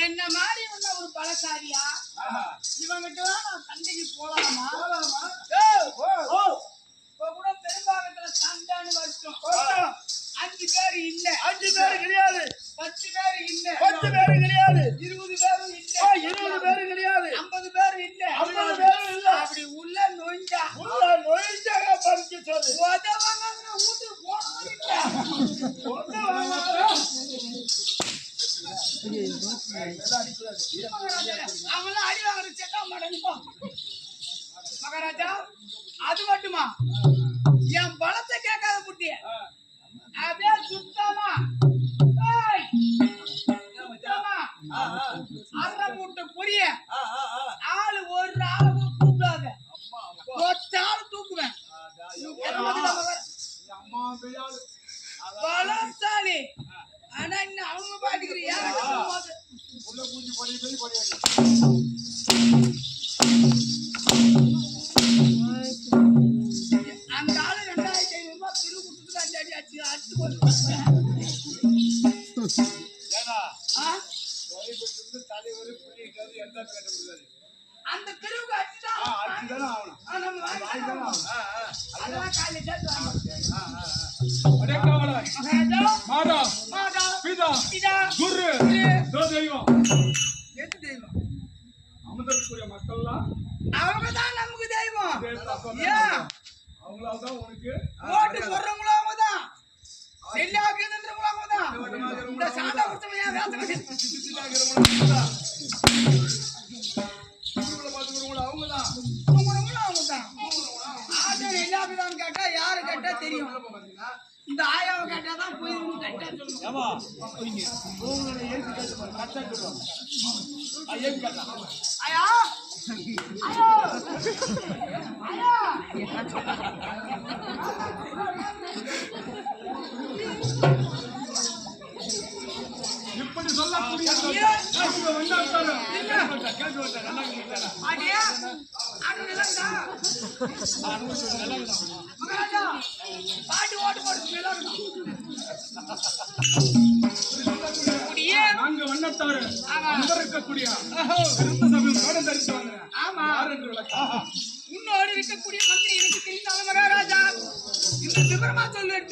என்ன மாதிரி உள்ள ஒரு பலசாரியா இவங்கிட்ட நான் சண்டைக்கு போலாமா கூட பெரும்பாகத்துல சண்டைன்னு வருஷம் 5 பேர் இல்ல 5 பேர் கிடையாது 10 பேர் இல்ல 10 பேர் கிடையாது 20 பேரும் இல்ல 20 பேர் கிடையாது 50 பேர் இல்ல 50 பேர் இல்ல அப்படி உள்ள நொய்ஞ்சா பறிக்க சொல்லு உதவங்க வீட்டு அவங்களாம் அடி வாங்குற செட்டா மாட்டேங்க மகாராஜா அது மட்டுமா என் பலத்தை கேட்காத குட்டிய அதே சுத்தமா அரை மூட்டை பொரிய ஆளு ஒரு அளவு அந்த தெருவுக்கு அடிச்சுதான் அடிச்சுதானே ஆகணும். நம்ம வாங்கிதான் அதெல்லாம் காலையில சேர்த்து வாங்க அடே காவலர், மாதா, மாதா பிதா, இதா குரு, தோ தெய்வம். எது தெய்வம் அமுதற்குரிய மக்கள்லாம் அவங்கதான் நமக்கு தெய்வம் தேவதாசம். ஏன் அவங்களாதான் உனக்கு ஓட்டு போடுறவங்களும் அவங்கதான் நெல்லாக்கு எதிர்க்கிறவங்களும் அவங்கதான் இந்த சாதா குடுத்தவங்க ஏன் அவங்கதான் தூங்குறவங்களும் அவங்கதான் ஆச்சாரம் நெல்லாக்குதான்னு கேட்டா யாரு கேட்டா தெரியும் இந்த ஆயாவை கேட்டாதான் போய் கேட்டா சொல்லணும் ஆயா ஆயா ஆயா இப்படி சொல்லக்கூடிய அடியா அண்ணா மகாராஜா பாட்டு ஓட்டு போட்டு நான்கு வண்ணத்தாரு இருக்கக்கூடிய சபையில் தரித்து வாங்க. ஆமா யார் என்று விளக்கம். முன்னோடி இருக்கக்கூடிய மந்திரி